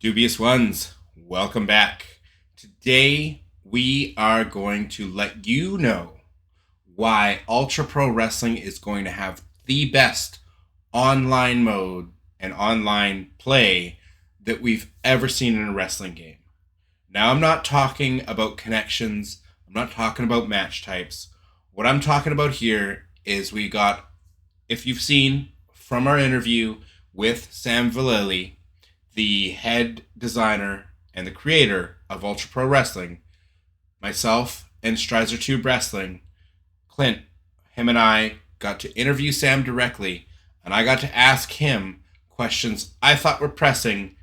Dubious ones, welcome back. Today we are going to let you know why Ultra Pro Wrestling is going to have the best online mode and online play that we've ever seen in a wrestling game. Now, I'm not talking about connections, I'm not talking about match types. What I'm talking about here is we got, if you've seen from our interview with Sam Vallely, the head designer and the creator of Ultra Pro Wrestling, myself and Stryzer Tube Wrestling, Clint, him and I got to interview Sam directly, and I got to ask him questions I thought were pressing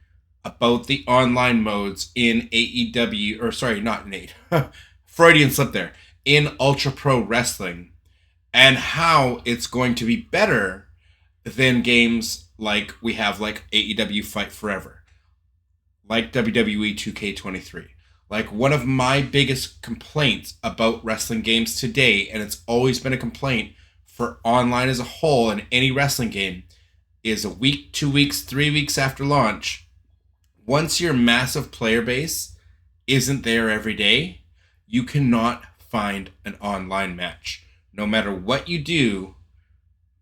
about the online modes in AEW, or sorry, not in AEW, Freudian slip there, in Ultra Pro Wrestling, and how it's going to be better than games like we have, like AEW Fight Forever, like WWE 2K23. Like, one of my biggest complaints about wrestling games today, and it's always been a complaint for online as a whole in any wrestling game, is a week, 2 weeks, 3 weeks after launch, once your massive player base isn't there every day, you cannot find an online match. No matter what you do,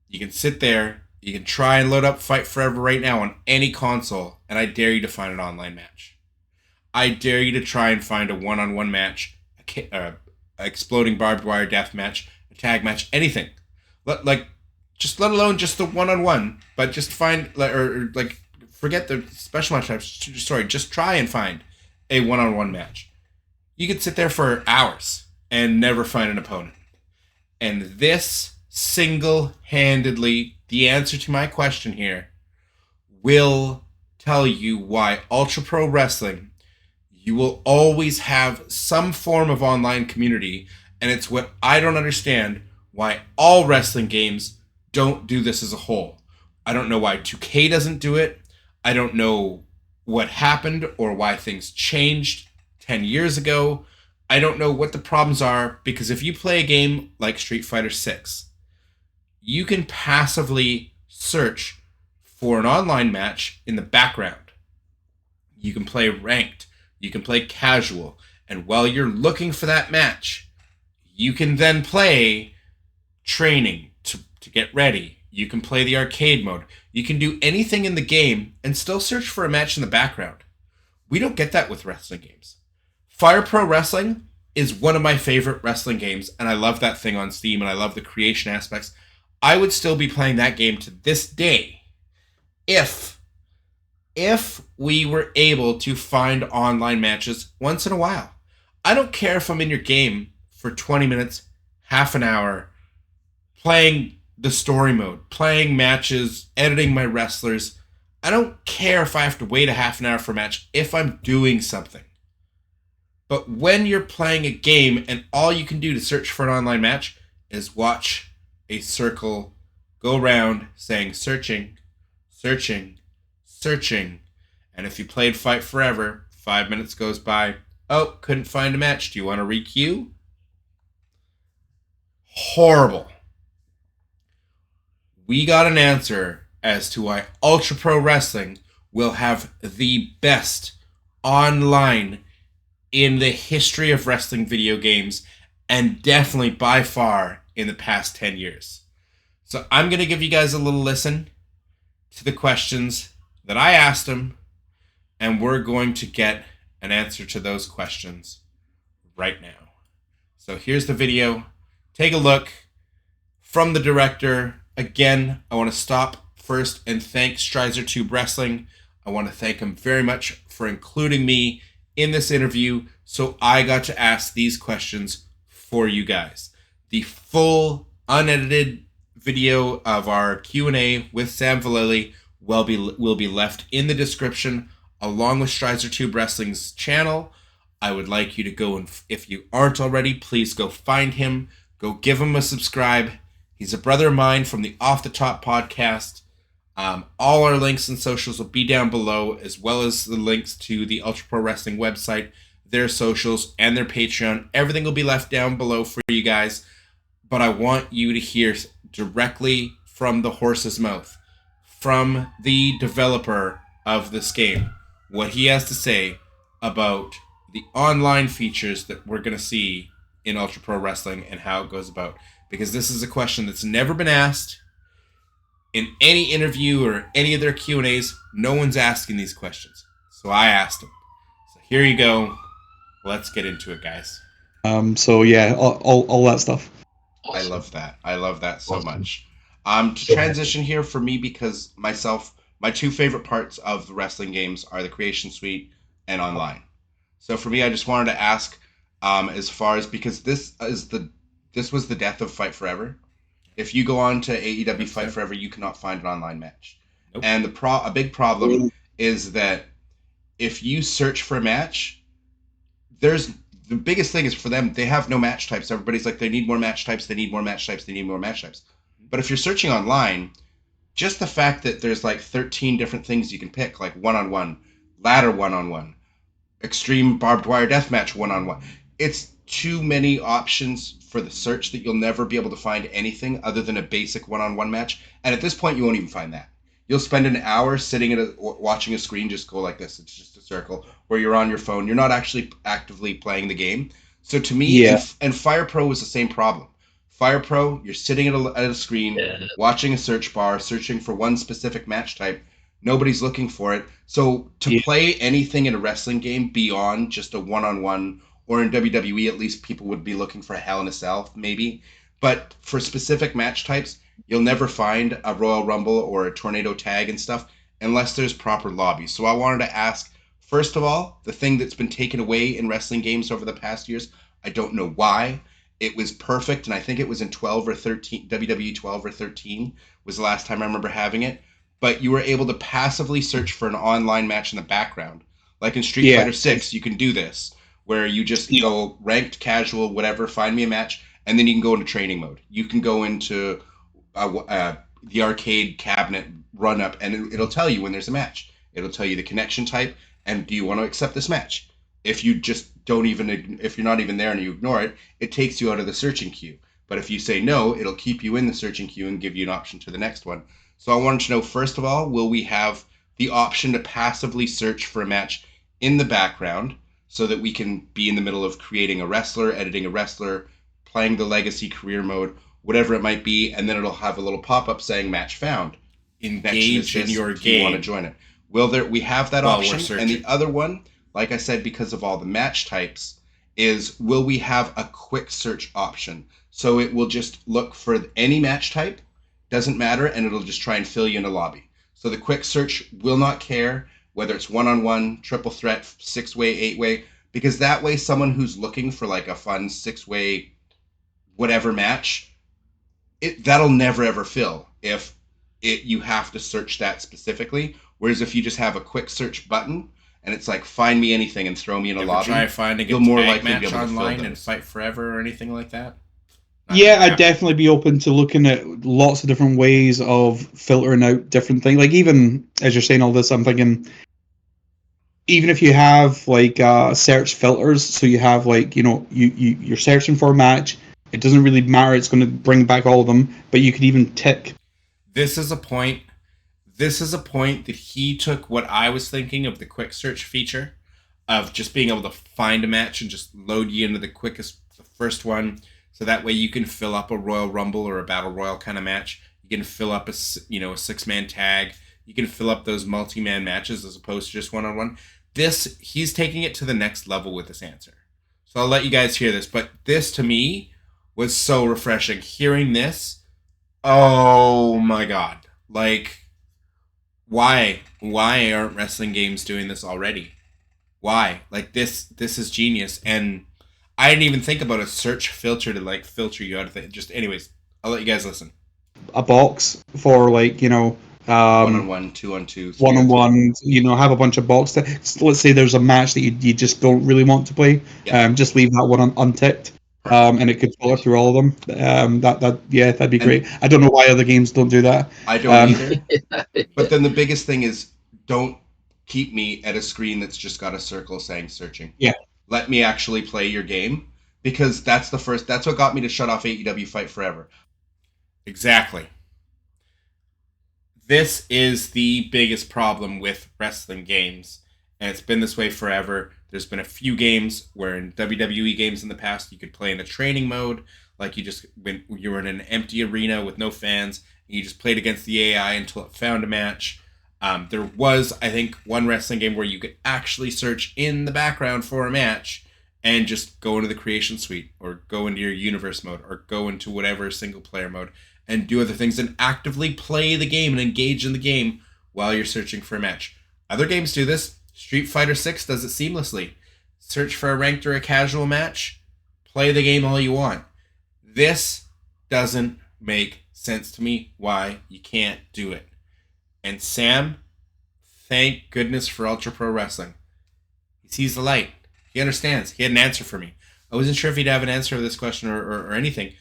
you can sit there, you can try and load up Fight Forever right now on any console, and I dare you to find an online match. I dare you to try and find a one-on-one match, a exploding barbed wire death match, a tag match, anything. Let alone just the one-on-one, but just find, forget the special match types. Sorry, just try and find a one-on-one match. You could sit there for hours and never find an opponent. And this single-handedly, the answer to my question here, will tell you why Ultra Pro Wrestling, you will always have some form of online community, and it's what I don't understand, why all wrestling games don't do this as a whole. I don't know why 2K doesn't do it. I don't know what happened or why things changed 10 years ago. I don't know what the problems are, because if you play a game like Street Fighter 6, you can passively search for an online match in the background. You can play ranked, you can play casual, and while you're looking for that match, you can then play training to get ready. You can play the arcade mode. You can do anything in the game and still search for a match in the background. We don't get that with wrestling games. Fire Pro Wrestling is one of my favorite wrestling games, and I love that thing on Steam, and I love the creation aspects. I would still be playing that game to this day if we were able to find online matches once in a while. I don't care if I'm in your game for 20 minutes, half an hour, playing the story mode, playing matches, editing my wrestlers. I don't care if I have to wait a half an hour for a match if I'm doing something. But when you're playing a game and all you can do to search for an online match is watch a circle go around saying searching, searching, searching. And if you played Fight Forever, 5 minutes goes by, oh, couldn't find a match. Do you want to re-queue? Horrible. We got an answer as to why Ultra Pro Wrestling will have the best online in the history of wrestling video games, and definitely by far in the past 10 years. So I'm going to give you guys a little listen to the questions that I asked them, and we're going to get an answer to those questions right now. So here's the video. Take a look from the director. Again, I want to stop first and thank Stryzer Tube Wrestling. I want to thank him very much for including me in this interview, so I got to ask these questions for you guys. The full, unedited video of our Q&A with Sam Vallely will be left in the description, along with Stryzer Tube Wrestling's channel. I would like you to go, and if you aren't already, please go find him. Go give him a subscribe. He's a brother of mine from the Off the Top podcast. All our links and socials will be down below, as well as the links to the Ultra Pro Wrestling website, their socials, and their Patreon. Everything will be left down below for you guys. But I want you to hear directly from the horse's mouth, from the developer of this game, what he has to say about the online features that we're going to see in Ultra Pro Wrestling and how it goes about. Because this is a question that's never been asked in any interview or any of their Q&As. No one's asking these questions. So I asked them. So here you go. Let's get into it, guys. So yeah, all that stuff. I Awesome. love that. I love that so Awesome. much. To transition here for me, because my two favorite parts of the wrestling games are the Creation Suite and online. So for me, I just wanted to ask, as far as, because this was the death of Fight Forever. If you go on to AEW Yes, Fight sir. Forever, you cannot find an online match. Nope. And a big problem is that if you search for a match, there's the biggest thing is for them, they have no match types. Everybody's like, they need more match types, they need more match types, they need more match types. But if you're searching online, just the fact that there's like 13 different things you can pick, like one on one, ladder one on one, extreme barbed wire deathmatch one on one. It's too many options for the search that you'll never be able to find anything other than a basic one on one match. And at this point, you won't even find that. You'll spend an hour sitting at watching a screen just go like this. It's just a circle where you're on your phone. You're not actually actively playing the game. So to me, Yeah, and Fire Pro was the same problem. Fire Pro, you're sitting at a screen, Yeah. watching a search bar, searching for one specific match type. Nobody's looking for it. So to yeah, play anything in a wrestling game beyond just a one-on-one, or in WWE at least people would be looking for a Hell in a Cell maybe, but for specific match types, you'll never find a Royal Rumble or a Tornado Tag and stuff unless there's proper lobbies. So I wanted to ask, first of all, the thing that's been taken away in wrestling games over the past years, I don't know why. It was perfect, and I think it was in 12 or 13, WWE 12 or 13 was the last time I remember having it, but you were able to passively search for an online match in the background. Like in Street yeah, Fighter 6, you can do this, where you just yeah, go ranked, casual, whatever, find me a match, and then you can go into training mode. You can go into the arcade cabinet run up, and it'll tell you when there's a match. It'll tell you the connection type, and do you want to accept this match? If you just don't even, if you're not even there and you ignore it, it takes you out of the searching queue. But if you say no, it'll keep you in the searching queue and give you an option to the next one. So I wanted to know, first of all, will we have the option to passively search for a match in the background so that we can be in the middle of creating a wrestler, editing a wrestler, playing the legacy career mode, whatever it might be, and then it'll have a little pop-up saying match found. Connection is yeah. this. Engage in your Do you want to game join it? Will there we have that while we're option? And the searching. other one, like I said, because of all the match types, is will we have a quick search option? So it will just look for any match type, doesn't matter, and it'll just try and fill you in a lobby. So the quick search will not care whether it's one on one, triple threat, 6-way, 8-way, because that way someone who's looking for like a fun 6-way whatever match, that'll never ever fill if it you have to search that specifically. Whereas if you just have a quick search button and it's like find me anything and throw me in a You ever try lobby, finding a you'll more tag likely be match able to fill online and those. fight forever or anything like that? Not Yeah, gonna I'd happen. definitely be open to looking at lots of different ways of filtering out different things. Like even as you're saying all this, I'm thinking even if you have like search filters, so you have like you're searching for a match, it doesn't really matter. It's going to bring back all of them, but you could even tick. This is a point. This is a point that he took what I was thinking of the quick search feature of just being able to find a match and just load you into the first one, so that way you can fill up a Royal Rumble or a Battle Royal kind of match. You can fill up a 6-man tag. You can fill up those multi-man matches as opposed to just one on one. This he's taking it to the next level with this answer. So I'll let you guys hear this, but this to me was so refreshing. Hearing this, oh my god! Like, why aren't wrestling games doing this already? Why? Like this is genius. And I didn't even think about a search filter to like filter you out of it. Just anyways, I'll let you guys listen. A box for like One on one, two on two, three one on on three. one. Have a bunch of box. Let's say there's a match that you just don't really want to play. Yeah, Just leave that one unticked. perfect. And it could filter through all of them. Yeah, that'd be great. And I don't know why other games don't do that. I don't Um, either. But then the biggest thing is, don't keep me at a screen that's just got a circle saying searching. yeah, Let me actually play your game, because that's what got me to shut off AEW Fight Forever. Exactly. This is the biggest problem with wrestling games and it's been this way forever. There's been a few games where in WWE games in the past you could play in a training mode, like when you were in an empty arena with no fans, and you just played against the AI until it found a match. There was, I think, one wrestling game where you could actually search in the background for a match and just go into the creation suite or go into your universe mode or go into whatever single player mode and do other things and actively play the game and engage in the game while you're searching for a match. Other games do this. Street Fighter 6 does it seamlessly. Search for a ranked or a casual match, play the game all you want. This doesn't make sense to me why you can't do it. And Sam, thank goodness for Ultra Pro Wrestling. He sees the light. He understands. He had an answer for me. I wasn't sure if he'd have an answer for this question or anything.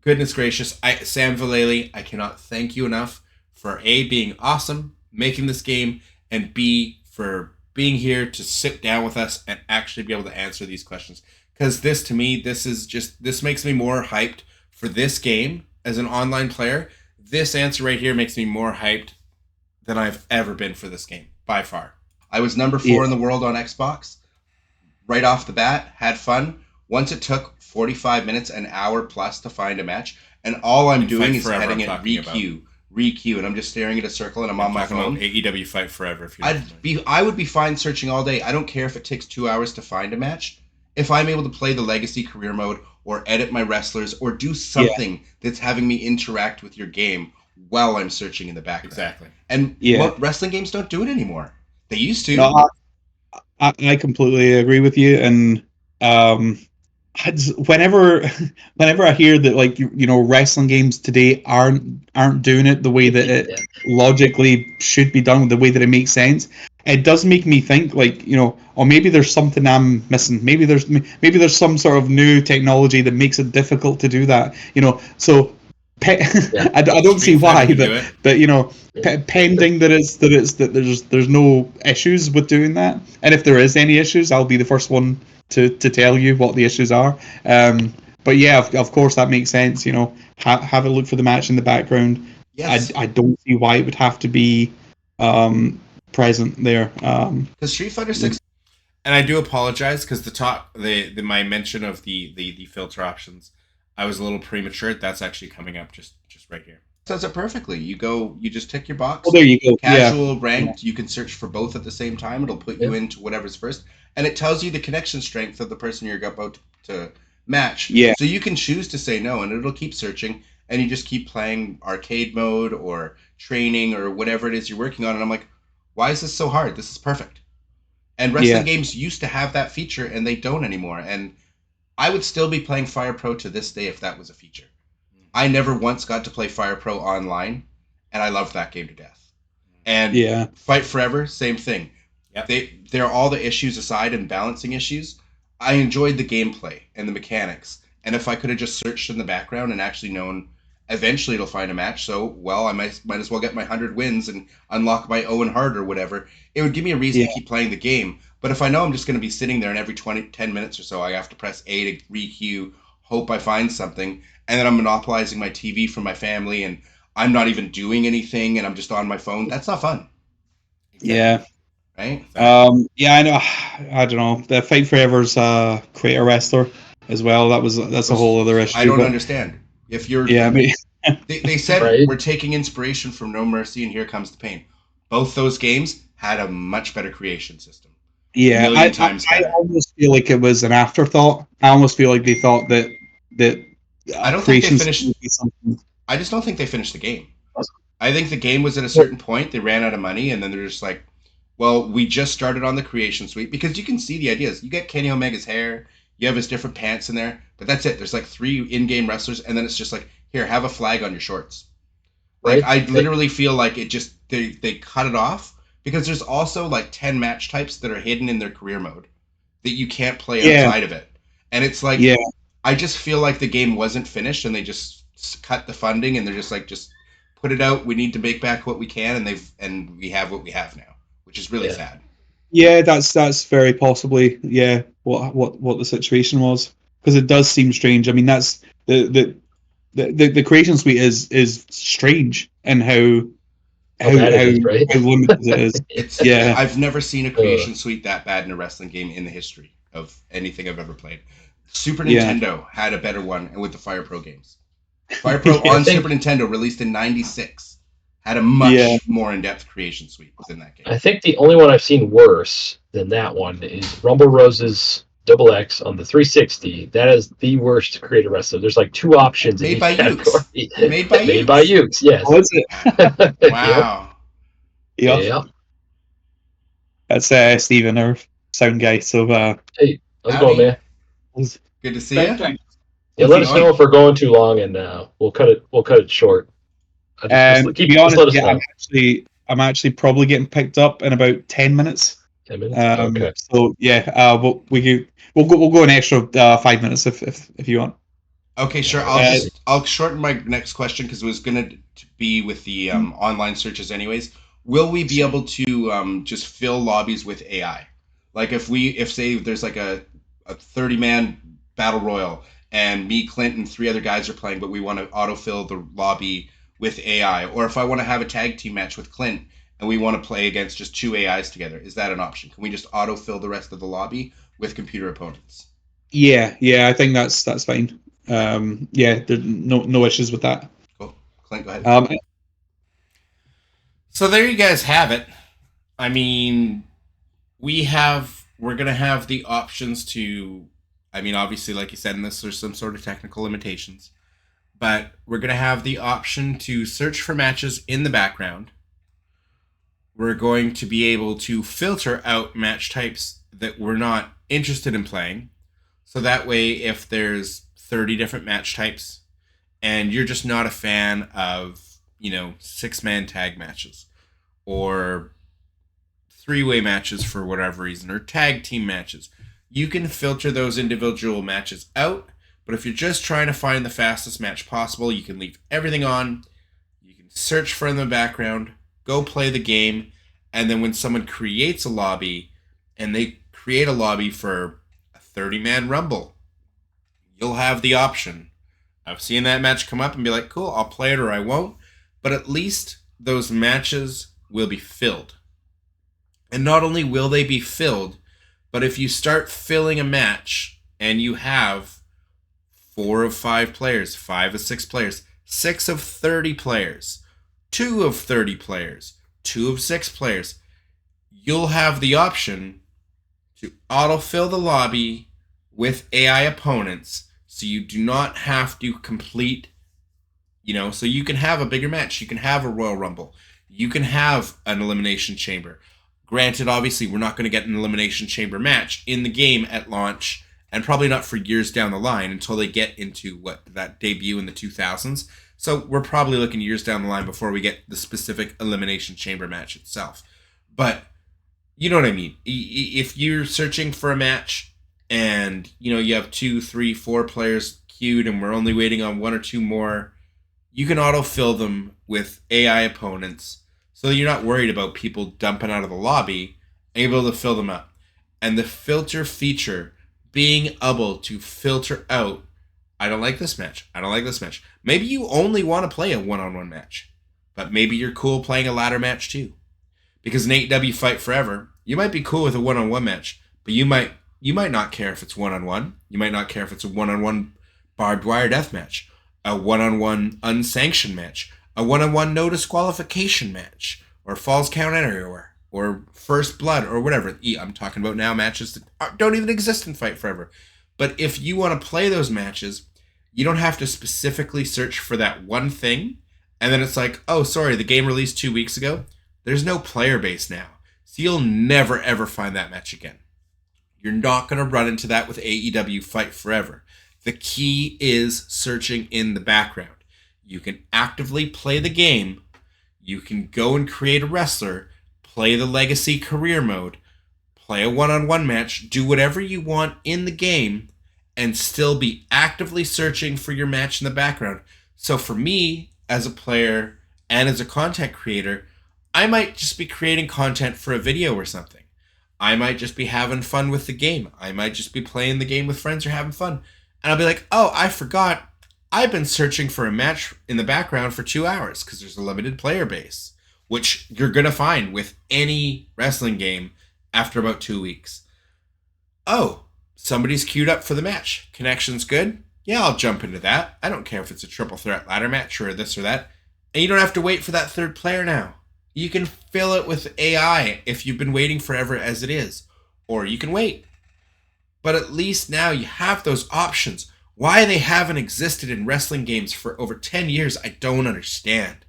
Goodness gracious. Sam Vallely, I cannot thank you enough for A, being awesome, making this game, and B, for being here to sit down with us and actually be able to answer these questions. Because this, to me, this makes me more hyped for this game as an online player. This answer right here makes me more hyped than I've ever been for this game, by far. I was number 4 in the world on Xbox. Right off the bat, had fun. Once it took 45 minutes, an hour plus to find a match, and all I'm doing is heading it re-queue, and I'm just staring at a circle, and I'm on my phone. AEW Fight Forever. If I would be fine searching all day. I don't care if it takes 2 hours to find a match. If I'm able to play the Legacy career mode or edit my wrestlers or do something that's having me interact with your game while I'm searching in the background. Exactly. And wrestling games don't do it anymore. They used to. No, I completely agree with you. And whenever I hear that, like, wrestling games today aren't doing it the way that it logically should be done, the way that it makes sense, it does make me think, like, or maybe there's something I'm missing. Maybe there's some sort of new technology that makes it difficult to do that. So I don't see why, but pending that there's no issues with doing that, and if there is any issues, I'll be the first one to tell you what the issues are. But yeah, of course that makes sense. Have a look for the match in the background. Yes. I don't see why it would have to be present there. Because Street Fighter 6. And I do apologize because my mention of the filter options, I was a little premature. That's actually coming up just right here. Says it perfectly. You just tick your box. Oh, there you go. Casual, ranked. You can search for both at the same time. It'll put you into whatever's first, and it tells you the connection strength of the person you're about to match. Yeah. So you can choose to say no, and it'll keep searching, and you just keep playing arcade mode or training or whatever it is you're working on. And I'm like, why is this so hard? This is perfect. And wrestling games used to have that feature, and they don't anymore. And I would still be playing Fire Pro to this day if that was a feature. I never once got to play Fire Pro online, and I loved that game to death. And Fight Forever, same thing. Yep. They're all the issues aside and balancing issues. I enjoyed the gameplay and the mechanics. And if I could have just searched in the background and actually known eventually it'll find a match, so, well, I might as well get my 100 wins and unlock my Owen Hart or whatever. It would give me a reason to keep playing the game. But if I know I'm just going to be sitting there and every 10 minutes or so I have to press A to re-queue, hope I find something, and then I'm monopolizing my TV from my family and I'm not even doing anything and I'm just on my phone, that's not fun. Yeah. Right? Yeah, I know. I don't know. The Fight Forever's creator wrestler as well. That's a whole other issue. I don't understand. If you're they said we're taking inspiration from No Mercy and Here Comes the Pain. Both those games had a much better creation system. Yeah, I almost feel like it was an afterthought. I almost feel like they thought that I don't think they finished. I just don't think they finished the game. I think the game was at a certain point. They ran out of money, and then they're just like, well, we just started on the creation suite, because you can see the ideas. You get Kenny Omega's hair, you have his different pants in there, but that's it. There's like 3 in-game wrestlers, and then it's just like, here, have a flag on your shorts. Like, I literally feel like it just, they cut it off, because there's also like 10 match types that are hidden in their career mode that you can't play outside of it. And it's like, I just feel like the game wasn't finished, and they just cut the funding, and they're just like, just put it out. We need to make back what we can, and we have what we have now, which is really sad. Yeah, that's very possibly what the situation was, because it does seem strange. I mean, that's the creation suite is strange in how how bad it is, right? how limited it is. It's Yeah. I've never seen a creation suite that bad in a wrestling game in the history of anything I've ever played. Super Yeah. Nintendo had a better one, and with the Fire Pro games. Fire Pro Yeah. on Super Nintendo, released in '96, had a much Yeah. more in-depth creation suite within that game. I think the only one I've seen worse than that one is Rumble Rose's Double X on the 360. That is the worst to create a wrestler. There's like 2 options in Made each by category. Ukes. Made by Made by Ukes. Ukes, yes. Oh, is it? Wow. Yeah. Yep. That's Stephen, our sound guy. So Hey, how's it Howdy. going, man? Good to see you. Yeah, What's let he us on? know if we're going too long, and we'll cut it short. to be honest, let us yeah, know. I'm actually probably getting picked up in about 10 minutes. 10 minutes. Okay. So yeah, we'll go an extra 5 minutes if you want. Okay, sure. I'll shorten my next question because it was gonna be with the online searches anyways. Will we be able to just fill lobbies with AI? Like if say there's like a 30-man battle royal and me, Clint, and 3 other guys are playing, but we want to autofill the lobby with AI, or if I want to have a tag team match with Clint and we want to play against just 2 AIs together, is that an option? Can we just autofill the rest of the lobby with computer opponents? Yeah, I think that's fine. Yeah, there's no issues with that. Cool. Clint, go ahead. So there you guys have it. I mean, we're going to have the options to, I mean, obviously, like you said in this, there's some sort of technical limitations, but we're going to have the option to search for matches in the background. We're going to be able to filter out match types that we're not interested in playing. So that way, if there's 30 different match types and you're just not a fan of, 6-man tag matches or 3-way matches for whatever reason, or tag team matches, you can filter those individual matches out. But if you're just trying to find the fastest match possible, you can leave everything on. You can search for in the background, go play the game, and then when someone creates a lobby and they create a lobby for a 30-man rumble, you'll have the option of seeing that match come up and be like, cool, I'll play it or I won't. But at least those matches will be filled. And not only will they be filled, but if you start filling a match and you have 4 of 5 players, 5 of 6 players, 6 of 30 players, 2 of 30 players, 2 of 6 players, you'll have the option to autofill the lobby with AI opponents, so you do not have to complete, so you can have a bigger match, you can have a Royal Rumble, you can have an Elimination Chamber. Granted, obviously, we're not going to get an Elimination Chamber match in the game at launch, and probably not for years down the line until they get into that debut in the 2000s. So we're probably looking years down the line before we get the specific Elimination Chamber match itself. But you know what I mean. If you're searching for a match and you have 2, 3, 4 players queued and we're only waiting on 1 or 2 more, you can autofill them with AI opponents, so you're not worried about people dumping out of the lobby, able to fill them up. And the filter feature, being able to filter out, I don't like this match, I don't like this match. Maybe you only want to play a one-on-one match, but maybe you're cool playing a ladder match too. Because in AEW Fight Forever, you might be cool with a one-on-one match, but you might not care if it's one-on-one. You might not care if it's a one-on-one barbed wire death match, a one-on-one unsanctioned match, a one-on-one no disqualification match, or falls count anywhere, or first blood, or whatever. I'm talking about now matches that don't even exist in Fight Forever. But if you want to play those matches, you don't have to specifically search for that one thing, and then it's like, oh, sorry, the game released 2 weeks ago. There's no player base now, so you'll never, ever find that match again. You're not going to run into that with AEW Fight Forever. The key is searching in the background. You can actively play the game. You can go and create a wrestler, play the Legacy career mode, play a one-on-one match, do whatever you want in the game, and still be actively searching for your match in the background. So for me, as a player and as a content creator, I might just be creating content for a video or something. I might just be having fun with the game. I might just be playing the game with friends or having fun. And I'll be like, oh, I forgot. I've been searching for a match in the background for 2 hours because there's a limited player base. which you're going to find with any wrestling game after about 2 weeks. Oh, somebody's queued up for the match. Connection's good? Yeah, I'll jump into that. I don't care if it's a triple threat ladder match or this or that. And you don't have to wait for that third player now. You can fill it with AI if you've been waiting forever as it is. Or you can wait. But at least now you have those options. Why they haven't existed in wrestling games for over 10 years, I don't understand.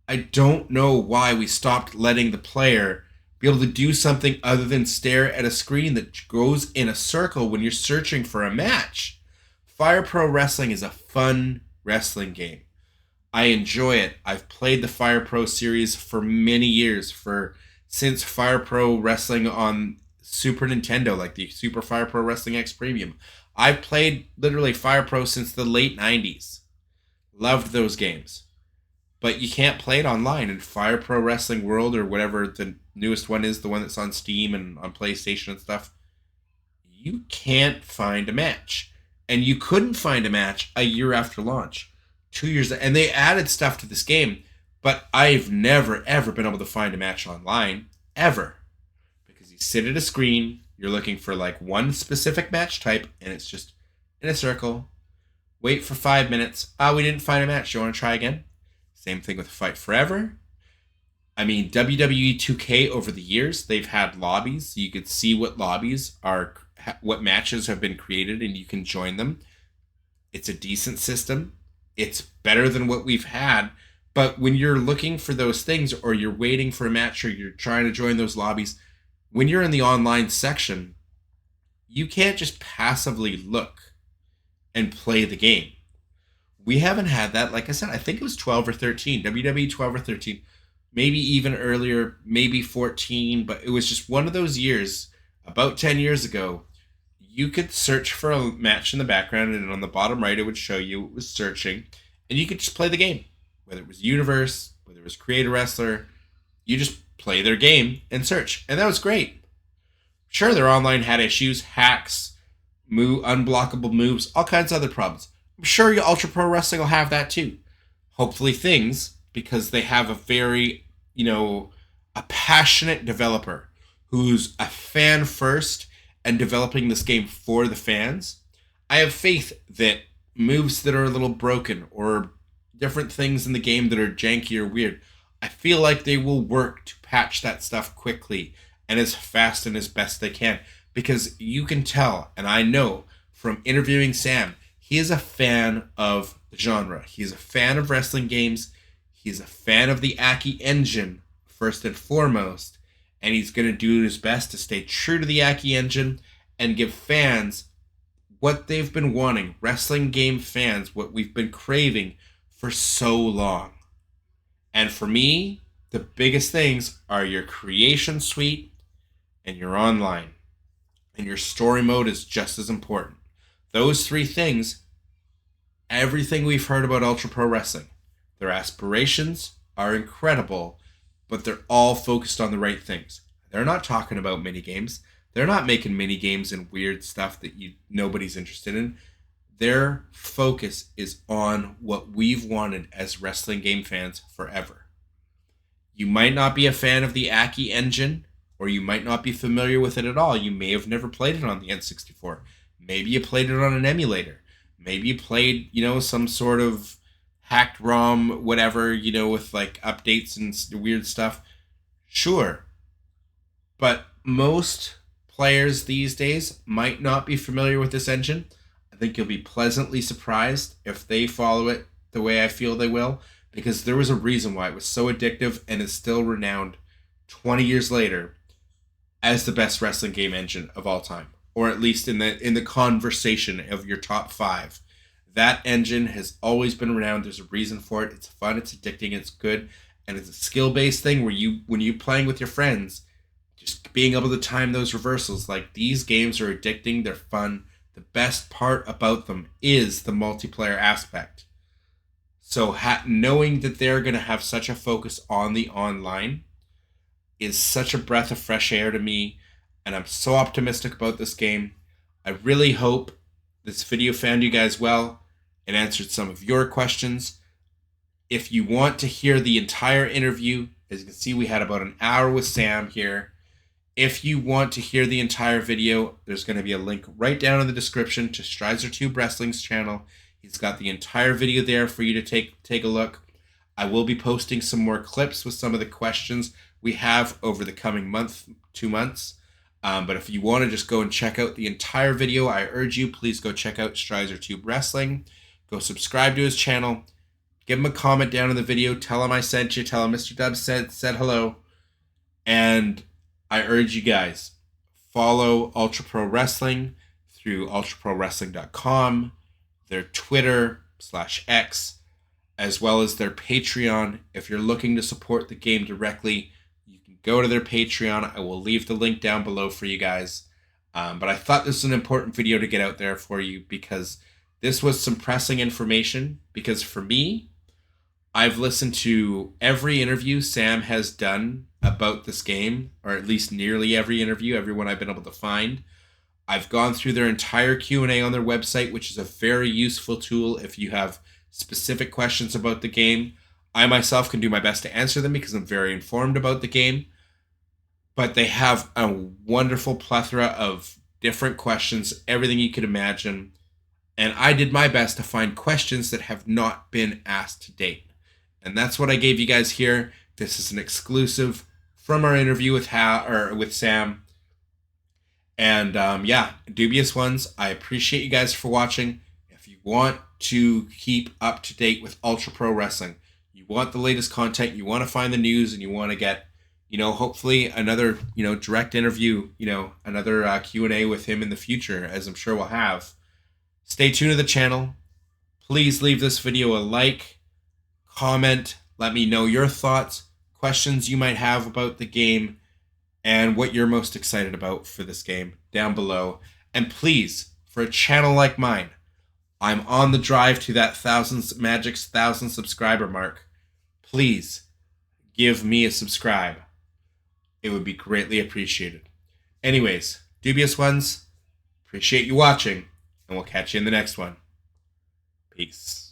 I don't know why we stopped letting the player be able to do something other than stare at a screen that goes in a circle when you're searching for a match. Fire Pro Wrestling is a fun wrestling game. I enjoy it. I've played the Fire Pro series for many years, since Fire Pro Wrestling on Super Nintendo, like the Super Fire Pro Wrestling X Premium. I've played literally Fire Pro since the late 90s. Loved those games. But you can't play it online in Fire Pro Wrestling World or whatever the newest one is, the one that's on Steam and on PlayStation and stuff. You can't find a match. And you couldn't find a match a year after launch. 2 years, and they added stuff to this game, but I've never, ever been able to find a match online. Ever. Because you sit at a screen, you're looking for like one specific match type, and it's just in a circle. Wait for 5 minutes. We didn't find a match. You want to try again? Same thing with Fight Forever. I mean, WWE 2K over the years, they've had lobbies, so you could see what lobbies are, what matches have been created, and you can join them. It's a decent system. It's better than what we've had. But when you're looking for those things, or you're waiting for a match, or you're trying to join those lobbies, when you're in the online section, you can't just passively look and play the game. We haven't had that. Like I said, I think it was 12 or 13, WWE 12 or 13, maybe even earlier, maybe 14, but it was just one of those years, about 10 years ago, you could search for a match in the background, and on the bottom right, it would show you it was searching, and you could just play the game. Whether it was Universe, whether it was Create a Wrestler, you just play their game and search. And that was great. Sure, their online had issues, hacks, unblockable moves, all kinds of other problems. I'm sure Ultra Pro Wrestling will have that too. Hopefully things, because they have a very, a passionate developer who's a fan first and developing this game for the fans. I have faith that moves that are a little broken or different things in the game that are janky or weird, I feel like they will work to patch that stuff quickly and as fast and as best they can. Because you can tell, and I know from interviewing Sam, he is a fan of the genre. He's a fan of wrestling games. He's a fan of the Aki engine, first and foremost. And he's going to do his best to stay true to the Aki engine and give fans what they've been wanting. Wrestling game fans, what we've been craving for so long. And for me, the biggest things are your creation suite and your online. And your story mode is just as important. Those three things, everything we've heard about Ultra Pro Wrestling, their aspirations are incredible, but they're all focused on the right things. They're not talking about mini games. They're not making mini games and weird stuff that nobody's interested in. Their focus is on what we've wanted as wrestling game fans forever. You might not be a fan of the Aki engine, or you might not be familiar with it at all. You may have never played it on the N64. Maybe you played it on an emulator. Maybe you played, some sort of hacked ROM, whatever, with like updates and weird stuff. Sure. But most players these days might not be familiar with this engine. I think you'll be pleasantly surprised if they follow it the way I feel they will, because there was a reason why it was so addictive and is still renowned 20 years later as the best wrestling game engine of all time, or at least in the conversation of your top 5. That engine has always been renowned. There's a reason for it. It's fun, it's addicting, it's good, and it's a skill-based thing where when you're playing with your friends, just being able to time those reversals, like these games are addicting, they're fun. The best part about them is the multiplayer aspect. So knowing that they're going to have such a focus on the online is such a breath of fresh air to me, and I'm so optimistic about this game. I really hope this video found you guys well. It answered some of your questions. If you want to hear the entire interview, as you can see, we had about an hour with Sam here. If you want to hear the entire video, there's going to be a link right down in the description to Stryzer Tube Wrestling's channel. He's got the entire video there for you to take a look. I will be posting some more clips with some of the questions we have over the coming 2 months. But if you want to just go and check out the entire video, I urge you, please go check out Stryzer Tube Wrestling. Go subscribe to his channel. Give him a comment down in the video. Tell him I sent you. Tell him Mr. Dubs said hello. And I urge you guys, follow Ultra Pro Wrestling through ultraprowrestling.com, their Twitter/X, as well as their Patreon. If you're looking to support the game directly, you can go to their Patreon. I will leave the link down below for you guys. But I thought this was an important video to get out there for you because this was some pressing information. Because for me, I've listened to every interview Sam has done about this game, or at least nearly every interview, everyone I've been able to find. I've gone through their entire Q&A on their website, which is a very useful tool if you have specific questions about the game. I myself can do my best to answer them because I'm very informed about the game. But they have a wonderful plethora of different questions, everything you could imagine. And I did my best to find questions that have not been asked to date. And that's what I gave you guys here. This is an exclusive from our interview with Sam. And yeah, Dubious Ones, I appreciate you guys for watching. If you want to keep up to date with Ultra Pro Wrestling, you want the latest content, you want to find the news, and you want to get, hopefully another, direct interview, another Q&A with him in the future, as I'm sure we'll have. Stay tuned to the channel. Please leave this video a like, comment, let me know your thoughts, questions you might have about the game, and what you're most excited about for this game down below. And please, for a channel like mine, I'm on the drive to that magic 1,000 subscriber mark. Please give me a subscribe. It would be greatly appreciated. Anyways, Dubious Ones, appreciate you watching, and we'll catch you in the next one. Peace.